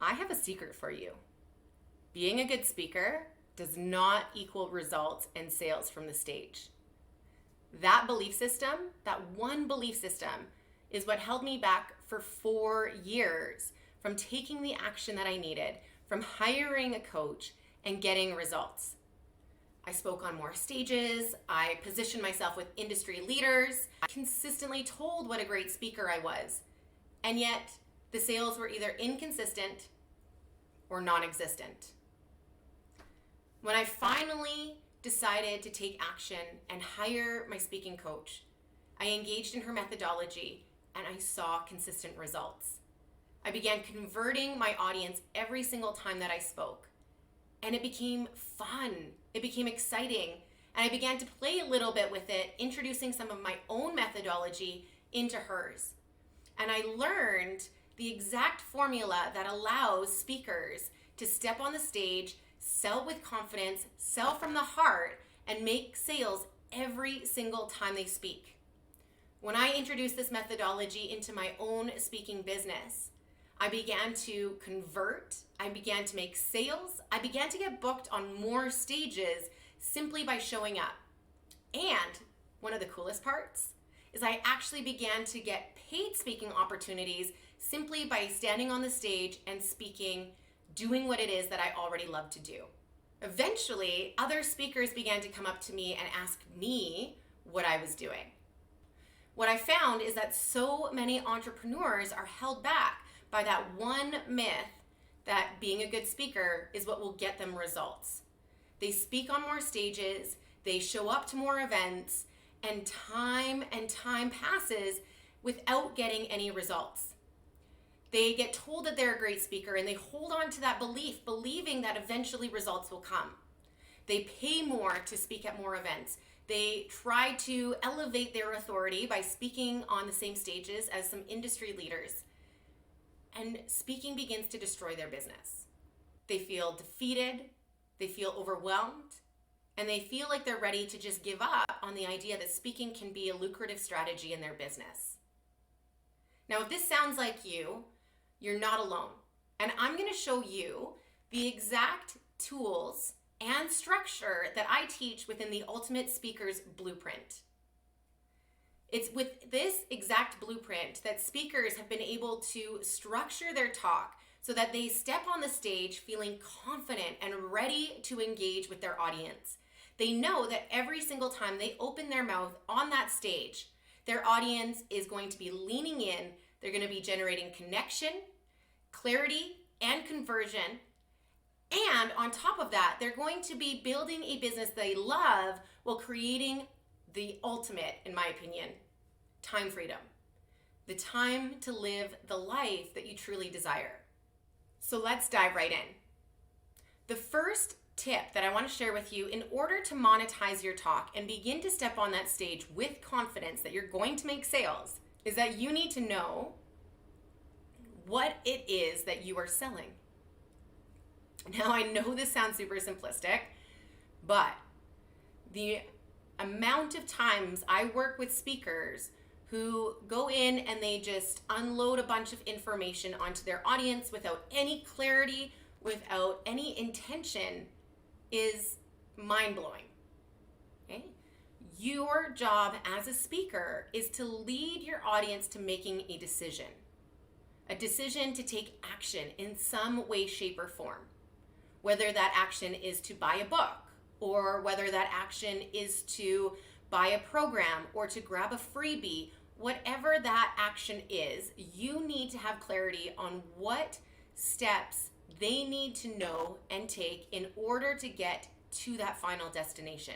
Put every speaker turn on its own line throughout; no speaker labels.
I have a secret for you. Being a good speaker does not equal results and sales from the stage. That belief system, that one belief system, is what held me back for 4 years from taking the action that I needed, from hiring a coach and getting results. I spoke on more stages, I positioned myself with industry leaders, I consistently told what a great speaker I was, and yet the sales were either inconsistent or non-existent. When I finally decided to take action and hire my speaking coach, I engaged in her methodology and I saw consistent results. I began converting my audience every single time that I spoke. And it became fun, it became exciting, and I began to play a little bit with it, introducing some of my own methodology into hers. And I learned the exact formula that allows speakers to step on the stage, sell with confidence, sell from the heart, and make sales every single time they speak. When I introduced this methodology into my own speaking business, I began to convert, I began to make sales, I began to get booked on more stages simply by showing up. And one of the coolest parts is I actually began to get paid speaking opportunities simply by standing on the stage and speaking, doing what it is that I already love to do. Eventually, other speakers began to come up to me and ask me what I was doing. What I found is that so many entrepreneurs are held back by that one myth that being a good speaker is what will get them results. They speak on more stages, they show up to more events, and time passes without getting any results. They get told that they're a great speaker and they hold on to that belief, believing that eventually results will come. They pay more to speak at more events. They try to elevate their authority by speaking on the same stages as some industry leaders. And speaking begins to destroy their business. They feel defeated, they feel overwhelmed, and they feel like they're ready to just give up on the idea that speaking can be a lucrative strategy in their business. Now, if this sounds like you, you're not alone. And I'm going to show you the exact tools and structure that I teach within the Ultimate Speaker's Blueprint. It's with this exact blueprint that speakers have been able to structure their talk so that they step on the stage feeling confident and ready to engage with their audience. They know that every single time they open their mouth on that stage, their audience is going to be leaning in, they're going to be generating connection, clarity, and conversion. And on top of that, they're going to be building a business they love while creating the ultimate, in my opinion, time freedom. The time to live the life that you truly desire. So let's dive right in. The first tip that I want to share with you in order to monetize your talk and begin to step on that stage with confidence that you're going to make sales is that you need to know what it is that you are selling. Now, I know this sounds super simplistic, but the amount of times I work with speakers who go in and they just unload a bunch of information onto their audience without any clarity, without any intention, is mind-blowing. Okay? Your job as a speaker is to lead your audience to making a decision to take action in some way, shape, or form. Whether that action is to buy a book, or whether that action is to buy a program or to grab a freebie, whatever that action is, you need to have clarity on what steps they need to know and take in order to get to that final destination.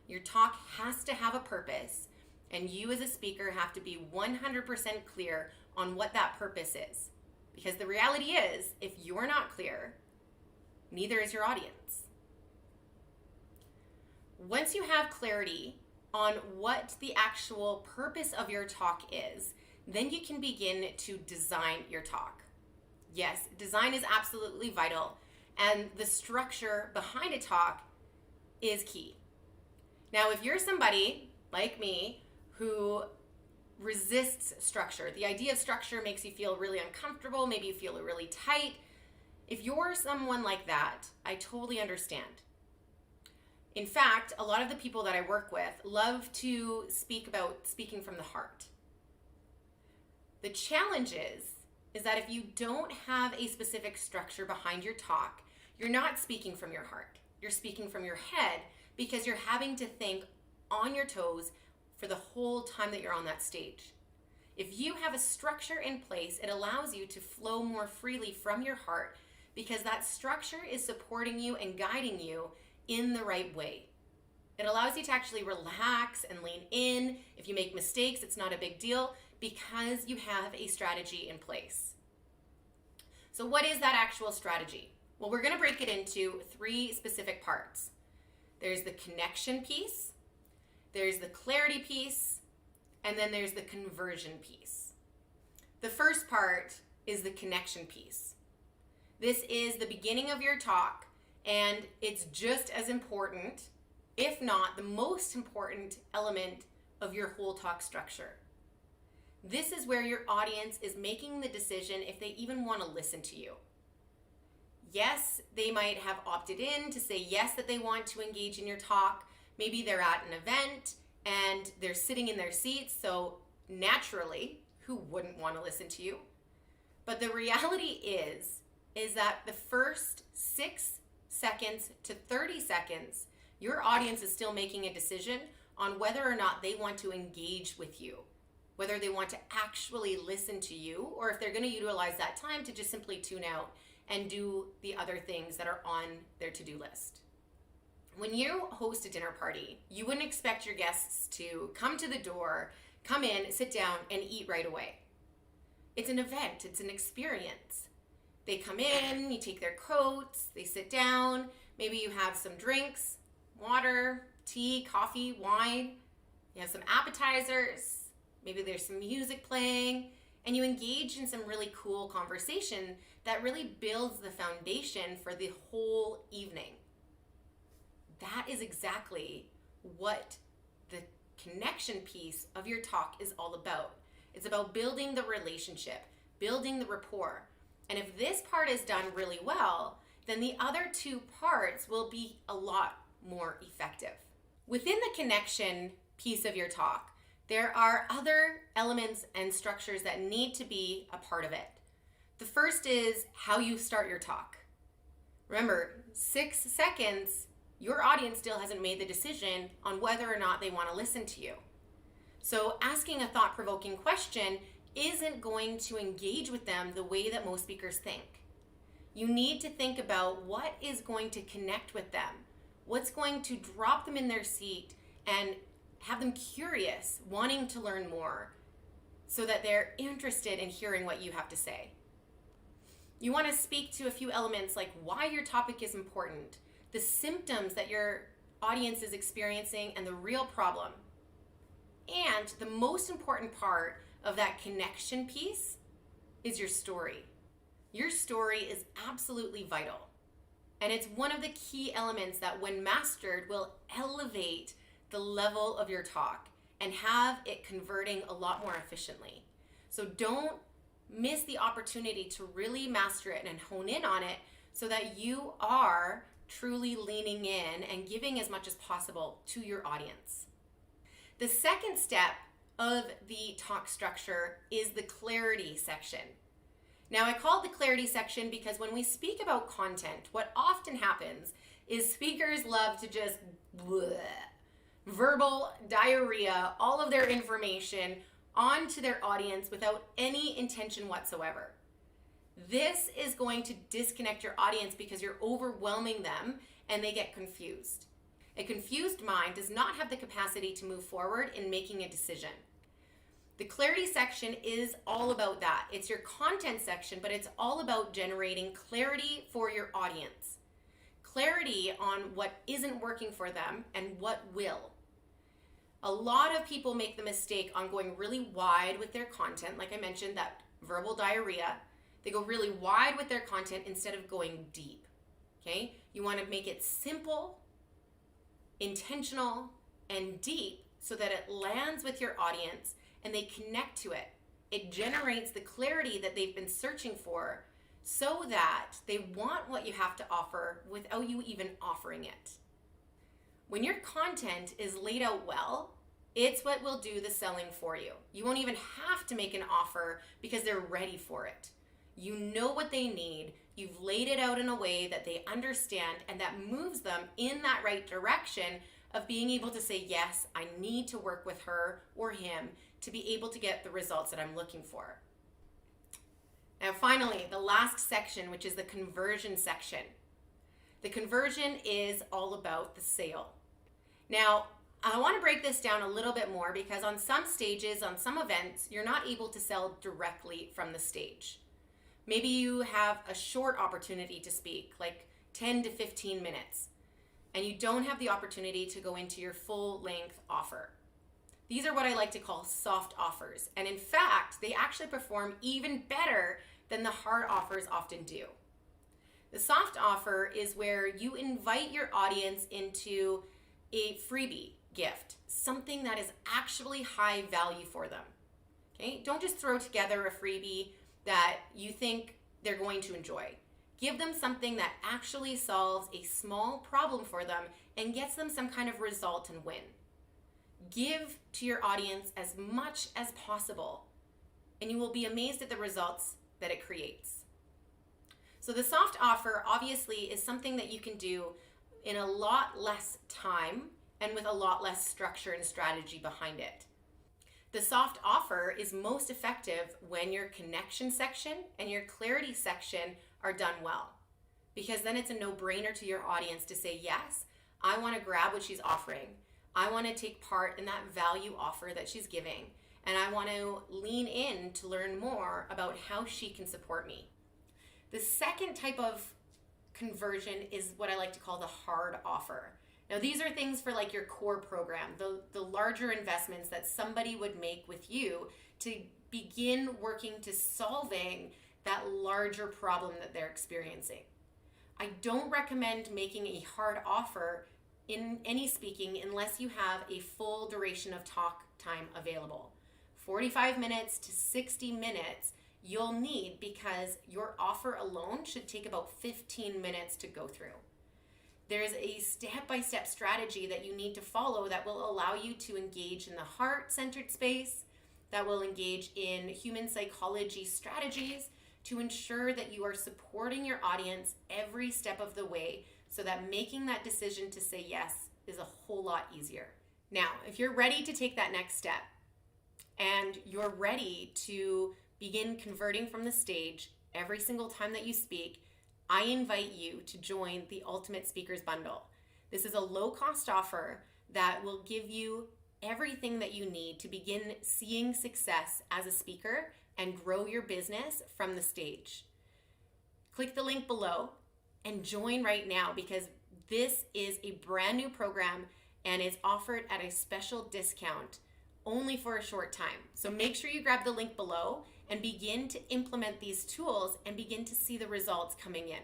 Your talk has to have a purpose, and you as a speaker have to be 100% clear on what that purpose is. Because the reality is, if you're not clear, neither is your audience. Once you have clarity on what the actual purpose of your talk is, then you can begin to design your talk. Yes, design is absolutely vital, and the structure behind a talk is key. Now, if you're somebody like me who resists structure. The idea of structure makes you feel really uncomfortable. Maybe you feel really tight. If you're someone like that, I totally understand. In fact, a lot of the people that I work with love to speak about speaking from the heart. The challenge is that if you don't have a specific structure behind your talk, you're not speaking from your heart. You're speaking from your head because you're having to think on your toes for the whole time that you're on that stage. If you have a structure in place, it allows you to flow more freely from your heart because that structure is supporting you and guiding you in the right way. It allows you to actually relax and lean in. If you make mistakes, it's not a big deal because you have a strategy in place. So what is that actual strategy? Well, we're going to break it into 3 specific parts. There's the connection piece, there's the clarity piece, and then there's the conversion piece. The first part is the connection piece. This is the beginning of your talk, and it's just as important, if not the most important element of your whole talk structure. This is where your audience is making the decision if they even want to listen to you. Yes, they might have opted in to say yes that they want to engage in your talk. Maybe they're at an event and they're sitting in their seats, so naturally, who wouldn't want to listen to you? But the reality is that the first 6 seconds to 30 seconds, your audience is still making a decision on whether or not they want to engage with you, whether they want to actually listen to you, or if they're going to utilize that time to just simply tune out and do the other things that are on their to-do list. When you host a dinner party, you wouldn't expect your guests to come to the door, come in, sit down, and eat right away. It's an event, it's an experience. They come in, you take their coats, they sit down, maybe you have some drinks, water, tea, coffee, wine, you have some appetizers, maybe there's some music playing, and you engage in some really cool conversation that really builds the foundation for the whole evening. That is exactly what the connection piece of your talk is all about. It's about building the relationship, building the rapport. And if this part is done really well, then the other 2 parts will be a lot more effective. Within the connection piece of your talk, there are other elements and structures that need to be a part of it. The first is how you start your talk. Remember, 6 seconds, your audience still hasn't made the decision on whether or not they want to listen to you. So asking a thought-provoking question isn't going to engage with them the way that most speakers think. You need to think about what is going to connect with them, what's going to drop them in their seat and have them curious, wanting to learn more, so that they're interested in hearing what you have to say. You want to speak to a few elements like why your topic is important, the symptoms that your audience is experiencing, and the real problem. And the most important part of that connection piece is your story. Your story is absolutely vital. And it's one of the key elements that, when mastered, will elevate the level of your talk and have it converting a lot more efficiently. So don't miss the opportunity to really master it and hone in on it so that you are truly leaning in and giving as much as possible to your audience. The second step of the talk structure is the clarity section. Now, I call it the clarity section because when we speak about content, what often happens is speakers love to just verbal diarrhea all of their information onto their audience without any intention whatsoever. This is going to disconnect your audience because you're overwhelming them and they get confused. A confused mind does not have the capacity to move forward in making a decision. The clarity section is all about that. It's your content section, but it's all about generating clarity for your audience. Clarity on what isn't working for them and what will. A lot of people make the mistake on going really wide with their content. Like I mentioned, that verbal diarrhea. They go really wide with their content instead of going deep. Okay? You want to make it simple, intentional, and deep so that it lands with your audience and they connect to it. It generates the clarity that they've been searching for so that they want what you have to offer without you even offering it. When your content is laid out well, it's what will do the selling for you. You won't even have to make an offer because they're ready for it. You know what they need. You've laid it out in a way that they understand, and that moves them in that right direction of being able to say, yes, I need to work with her or him to be able to get the results that I'm looking for. Now, finally, the last section, which is the conversion section. The conversion is all about the sale. Now, I want to break this down a little bit more because on some stages, on some events, you're not able to sell directly from the stage. Maybe you have a short opportunity to speak, like 10 to 15 minutes, and you don't have the opportunity to go into your full-length offer. These are what I like to call soft offers, and in fact, they actually perform even better than the hard offers often do. The soft offer is where you invite your audience into a freebie gift, something that is actually high value for them. Okay? Don't just throw together a freebie that you think they're going to enjoy. Give them something that actually solves a small problem for them and gets them some kind of result and win. Give to your audience as much as possible, and you will be amazed at the results that it creates. So the soft offer obviously is something that you can do in a lot less time and with a lot less structure and strategy behind it. The soft offer is most effective when your connection section and your clarity section are done well, because then it's a no-brainer to your audience to say, yes, I want to grab what she's offering. I want to take part in that value offer that she's giving, and I want to lean in to learn more about how she can support me. The second type of conversion is what I like to call the hard offer. Now, these are things for like your core program, the larger investments that somebody would make with you to begin working to solving that larger problem that they're experiencing. I don't recommend making a hard offer in any speaking unless you have a full duration of talk time available. 45 minutes to 60 minutes you'll need, because your offer alone should take about 15 minutes to go through. There's a step-by-step strategy that you need to follow that will allow you to engage in the heart-centered space, that will engage in human psychology strategies to ensure that you are supporting your audience every step of the way, so that making that decision to say yes is a whole lot easier. Now, if you're ready to take that next step and you're ready to begin converting from the stage every single time that you speak, I invite you to join the Ultimate Speakers Bundle. This is a low-cost offer that will give you everything that you need to begin seeing success as a speaker and grow your business from the stage. Click the link below and join right now, because this is a brand new program and is offered at a special discount only for a short time. So make sure you grab the link below and begin to implement these tools and begin to see the results coming in.